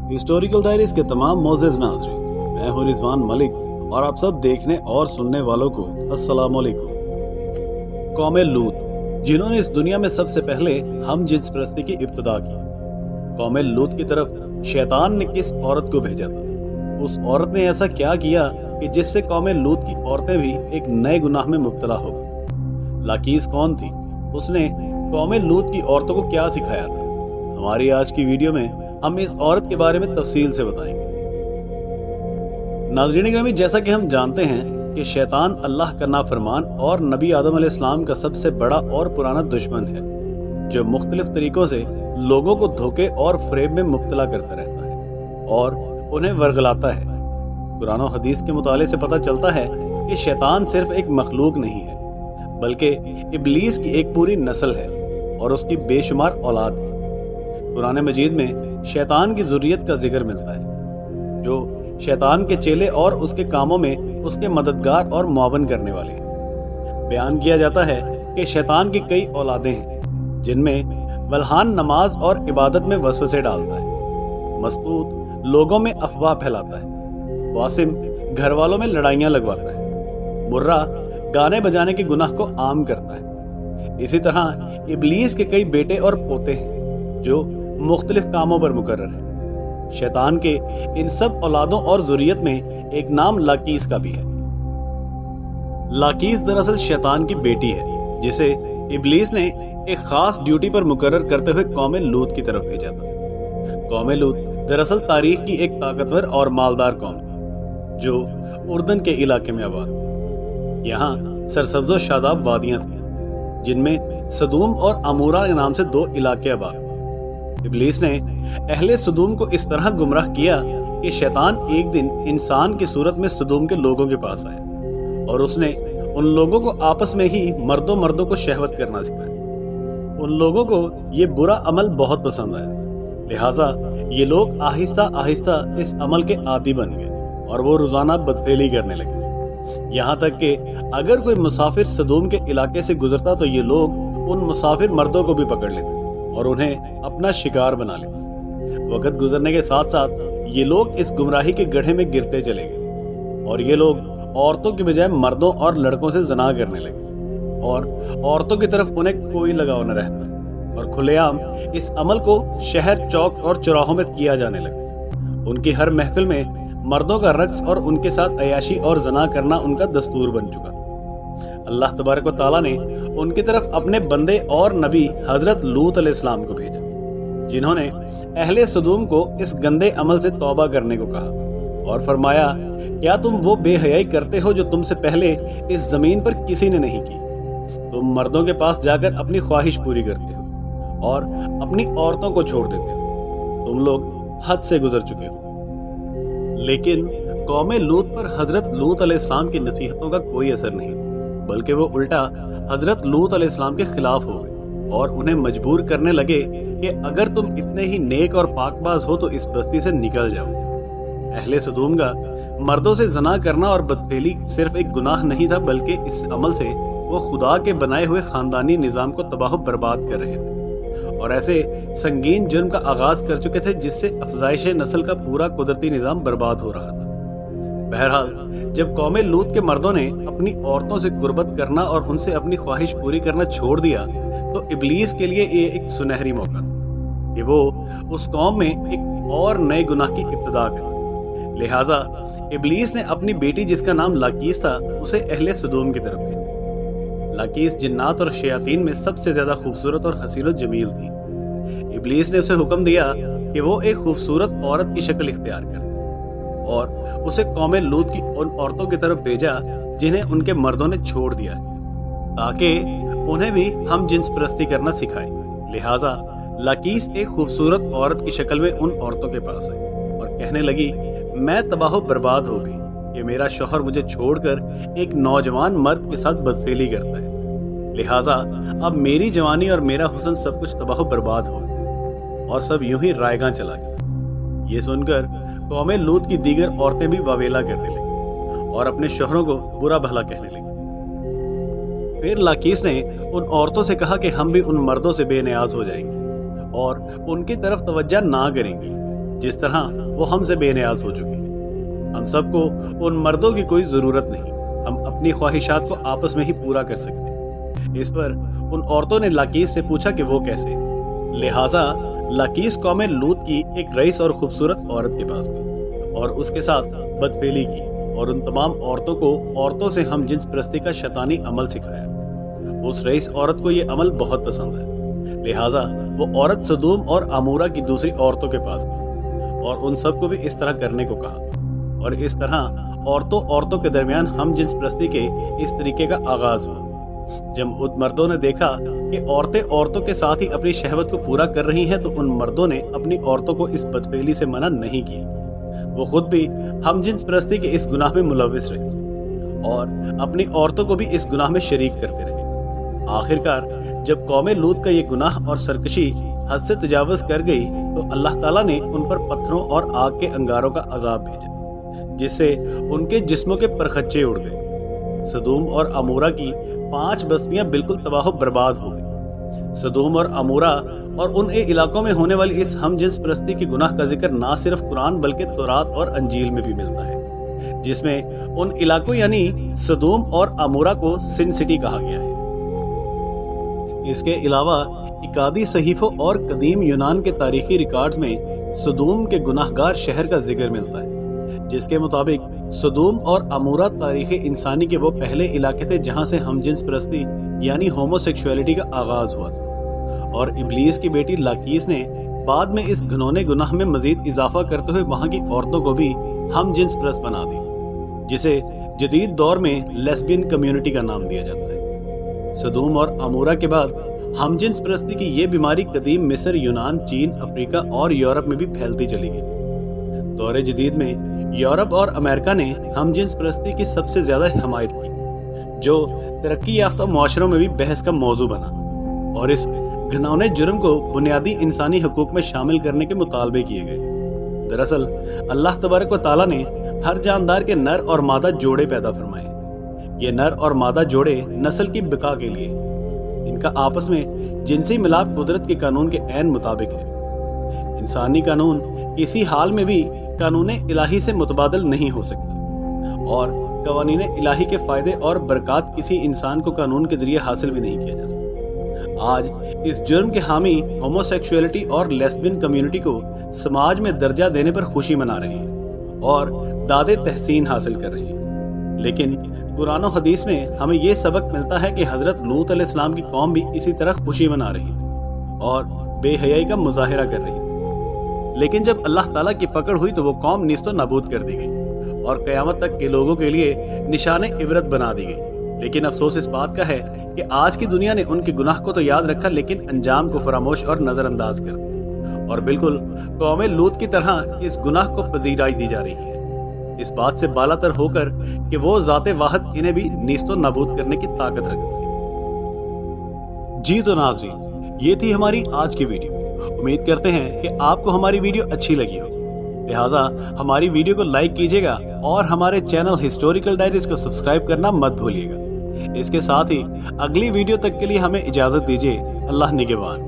Historical diaries के तमाम मोअज़्ज़िज़ नाज़रीन, मैं हूं रिजवान मलिक और आप सब देखने और सुनने वालों को अस्सलाम वालेकुम। कौम लूत, जिन्होंने इस दुनिया में सबसे पहले हम जिन्स परस्ती की इब्तिदा की। कौम लूत की तरफ शैतान ने किस औरत को भेजा था? उस औरत ने ऐसा क्या किया कि जिससे कौम लूत की औरतें भी एक नए गुनाह में मुब्तला हो गई? लाकीस कौन थी? उसने कौम लूत की औरतों को क्या सिखाया था? हमारी आज की वीडियो में हम इस औरत के बारे में तफसील से बताएंगे। नाज़रीन ग्रामी, जैसा कि हम जानते हैं कि शैतान अल्लाह का नाफरमान और नबी आदम अलैहिस्सलाम का सबसे बड़ा और पुराना दुश्मन है, जो मुख्तलिफ तरीकों से लोगों को धोखे और फ्रेब में मुब्तला करता रहता है और उन्हें वर्गलाता है। कुरान और हदीस के मुताले से पता चलता है कि शैतान सिर्फ एक मखलूक नहीं है, बल्कि इब्लीस की एक पूरी नस्ल है और उसकी बेशुमार औलाद है। कुरान मजीद में शैतान की ज़ुर्रियत का जिक्र मिलता है, जो शैतान के चेले और उसके कामों में उसके मददगार और मुआवन करने वाले हैं। बयान किया जाता है कि शैतान की कई औलादें हैं, जिनमें वल्हान नमाज और इबादत में वसवसे डालता है, मस्तूत लोगों में अफवाह फैलाता है, वासिम घर वालों में लड़ाइयाँ लगवाता है, मुर्रा गाने बजाने के गुनाह को आम करता है। इसी तरह इब्लीस के कई बेटे और पोते हैं जो मुख्तलिफ कामों पर मुकर्रर है। शैतान के इन सब औलादों और ज़ुर्रियत में एक नाम लाकीस का भी है। लाकीस दरअसल शैतान की बेटी है, जिसे इब्लीस ने एक खास ड्यूटी पर मुकर्रर करते हुए कौम लूत की तरफ भेजा था। कौम लूत दरअसल तारीख की एक ताकतवर और मालदार कौम थी, जो उर्दन के इलाके में आबाद थी। यहाँ सरसब्ज़ और शादाब वादियाँ थीं, जिनमें सदूम और अमूरा के नाम से दो इलाके आबाद। इब्लीस ने अहले सदूम को इस तरह गुमराह किया कि शैतान एक दिन इंसान की सूरत में सदूम के लोगों के पास आया और उसने उन लोगों को आपस में ही मर्दों को शहवत करना सिखाया। उन लोगों को ये बुरा अमल बहुत पसंद आया, लिहाजा ये लोग आहिस्ता आहिस्ता इस अमल के आदी बन गए और वो रोजाना बदफेली करने लगे। यहाँ तक कि अगर कोई मुसाफिर सदूम के इलाके से गुजरता तो ये लोग उन मुसाफिर मर्दों को भी पकड़ लेते और उन्हें अपना शिकार बना लेते। वक्त गुजरने के साथ साथ ये लोग इस गुमराही के गड्ढे में गिरते चले गए और ये लोग औरतों की बजाय मर्दों और लड़कों से ज़ना करने लगे और औरतों की तरफ उन्हें कोई लगाव न रहता और खुलेआम इस अमल को शहर, चौक और चौराहों में किया जाने लगा। उनकी हर महफिल में मर्दों का रक्स और उनके साथ अयाशी और ज़ना करना उनका दस्तूर बन चुका था। अल्लाह तबारक व तआला ने उनकी तरफ अपने बंदे और नबी हजरत लूत अलैहिस्सलाम को भेजा, जिन्होंने अहले सदूम को इस गंदे अमल से तौबा करने को कहा और फरमाया, क्या तुम वो बेहयाई करते हो जो तुमसे पहले इस जमीन पर किसी ने नहीं की? तुम मर्दों के पास जाकर अपनी ख्वाहिश पूरी करते हो और अपनी औरतों को छोड़ देते हो। तुम लोग हद से गुजर चुके हो। लेकिन कौम लूत पर हजरत लूत अलैहिस्सलाम की नसीहतों का कोई असर नहीं, बल्कि वो उल्टा हजरत लूत अलैहिस्सलाम के खिलाफ हो गए और उन्हें मजबूर करने लगे कि अगर तुम इतने ही नेक और पाकबाज हो तो इस बस्ती से निकल जाओ। अहले सदूम का मर्दों से जना करना और बदफेली सिर्फ एक गुनाह नहीं था, बल्कि इस अमल से वो खुदा के बनाए हुए खानदानी निज़ाम को तबाह बर्बाद कर रहे थे और ऐसे संगीन जुर्म का आगाज कर चुके थे जिससे अफजाइश नस्ल का पूरा कुदरती निज़ाम बर्बाद हो रहा था। बहरहाल, जब कौम लूत के मर्दों ने अपनी औरतों से गुर्बत करना और उनसे अपनी ख्वाहिश पूरी करना छोड़ दिया तो इब्लीस के लिए ये एक सुनहरी मौका था कि वो उस कौम में एक और नए गुनाह की इब्तिदा करे। लिहाजा इब्लीस ने अपनी बेटी, जिसका नाम लाकीस था, उसे अहले सदूम की तरफ भेजा। लाकीस जिन्नात और शयातीन में सबसे ज्यादा खूबसूरत और हसीन और जमील थी। इब्लीस ने उसे हुक्म दिया कि वो एक खूबसूरत औरत की शक्ल इख्तियार करे और उसे कौम लूत की उन औरतों की तरफ भेजा जिन्हें उनके मर्दों ने छोड़ दिया, ताकि उन्हें भी हम जिन्स परस्ती करना सिखाए। लिहाजा लाकीस एक खूबसूरत औरत की शक्ल में उन औरतों के पास आई और कहने लगी, मैं तबाह बर्बाद हो गई कि मेरा शौहर मुझे छोड़कर एक नौजवान मर्द के साथ बदफेली करता है। लिहाजा अब मेरी जवानी और मेरा हुस्न सब कुछ तबाह बर्बाद हो गया और सब यूं ही रायगां चला गया। ये सुनकर कौम लूत की दीगर औरतें भी वावेला करने लगी और अपने शौहरों को बुरा भला कहने लगी। फिर लाकीस ने उन औरतों से कहा कि हम भी उन मर्दों से बेनियाज हो जाएंगे और उनकी तरफ तवज्जो ना करेंगे जिस तरह वो हमसे बेनियाज हो चुकी है। हम सबको उन मर्दों की कोई जरूरत नहीं, हम अपनी ख्वाहिशात को आपस में ही पूरा कर सकते हैं। इस पर उन औरतों ने लाकीस से पूछा कि वो कैसे। लिहाजा लाकीस कौम लूत की एक रईस और खूबसूरत औरत के पास गई और उसके साथ बदफेली की और उन तमाम औरतों को औरतों से हम जिन्स परस्ती का शैतानी अमल सिखाया। उस रईस औरत को ये अमल बहुत पसंद है, लिहाजा वो औरत सदूम और अमूरा की दूसरी औरतों के पास गई और उन सबको भी इस तरह करने को कहा। और इस तरह औरतों के दरमियान हम जिन्स परस्ती के इस तरीके का आगाज हुआ। जब उन मर्दों ने देखा कि औरतें औरतों के साथ ही अपनी शहवत को पूरा कर रही हैं, तो उन मर्दों ने अपनी औरतों को इस बदफेली से मना नहीं किया। वो खुद भी हम जिन्स परस्ती के इस गुनाह में मुलविस रहे और अपनी औरतों को भी इस गुनाह में शरीक करते रहे। आखिरकार जब कौम लूत का ये गुनाह और सरकशी हद से तजावुज कर गई, तो अल्लाह ताला ने उन पर पत्थरों और आग के अंगारों का अजाब भेजा, जिससे उनके जिस्मों के परखच्चे उड़ गए। सदूम और अमूरा की 5 बस्तियां बिल्कुल तबाह बर्बाद हो गई। सदूम और अमूरा और उन इलाकों में होने वाली इस हम जिन्स परस्ती के गुनाह का जिक्र ना सिर्फ कुरान बल्कि तौरात और अंजील में भी मिलता है, जिसमें उन इलाकों यानी सदूम और अमूरा को सिन सिटी कहा गया है। इसके अलावा इकादी सहीफों और कदीम यूनान के तारीखी रिकॉर्ड्स में सदूम के गुनाहगार शहर का जिक्र मिलता है, जिसके मुताबिक सदूम और अमूरा तारीख इंसानी के वो पहले इलाके थे जहां से हम जिन्स परस्ती यानी होमोसेक्सुअलिटी का आगाज हुआ था। और इब्लीस की बेटी लाकीस ने बाद में इस घिनौने गुनाह में मजीद इजाफा करते हुए वहां की औरतों को भी हम जिन्स परस्त बना दी, जिसे जदीद दौर में लेस्बियन कम्युनिटी का नाम दिया जाता है। सदूम और अमूरा के बाद हम जिन्स परस्ती की ये बीमारी कदीम मिस्र, यूनान, चीन, अफ्रीका और यूरोप में भी फैलती चली गई। दौरे जदीद में यूरोप और अमेरिका ने हम जिन्स परस्ती की सबसे ज्यादा हिमायत की, जो तरक्की याफ्ता मुआशरों में भी बहस का मौजू बना और इस घिनौने जुर्म को बुनियादी इंसानी हकूक में शामिल करने के मुतालबे किए गए। दरअसल अल्लाह तबारक व तआला ने हर जानदार के नर और मादा जोड़े पैदा फरमाए। ये नर और मादा जोड़े नस्ल की बिका के लिए, इनका आपस में जिनसी मिलाप कुदरत के कानून के ऐन मुताबिक है। इंसानी कानून किसी हाल में भी कानून इलाही से मुतबादल नहीं हो सकती और कवानीन इलाही के फायदे और बरकत किसी इंसान को कानून के जरिए हासिल भी नहीं किया जा सकता। आज इस जुर्म के हामी होमोसेक्सुअलिटी और लेस्बियन कम्युनिटी को समाज में दर्जा देने पर खुशी मना रहे हैं और दादे तहसीन हासिल कर रहे हैं। लेकिन कुरान और हदीस में हमें ये सबक मिलता है कि हजरत लूत अलैहिस्सलाम की कौम भी इसी तरह खुशी मना रही थी और बेहयाई का मुजाहिरा कर रही थी। लेकिन जब अल्लाह ताला की पकड़ हुई तो वो कौम निस्तो नाबूद कर दी गई और क़यामत तक के लोगों के लिए निशाने इबरत बना दी गई। लेकिन अफसोस इस बात का है कि आज की दुनिया ने उनके गुनाह को तो याद रखा, लेकिन अंजाम को फरामोश और नजरअंदाज कर दिया और बिल्कुल कौम लूत की तरह इस गुनाह को पजीराई दी जा रही है, इस बात से बालातर होकर कि वो ज़ाते वाहिद इन्हें भी नीस्तो नाबूद करने की ताकत रखती है। जी तो नाज़रीन, ये थी हमारी आज की वीडियो। उम्मीद करते हैं कि आपको हमारी वीडियो अच्छी लगी हो, लिहाजा हमारी वीडियो को लाइक कीजिएगा और हमारे चैनल हिस्टोरिकल डायरीज को सब्सक्राइब करना मत भूलिएगा। इसके साथ ही अगली वीडियो तक के लिए हमें इजाजत दीजिए। अल्लाह निगहबान।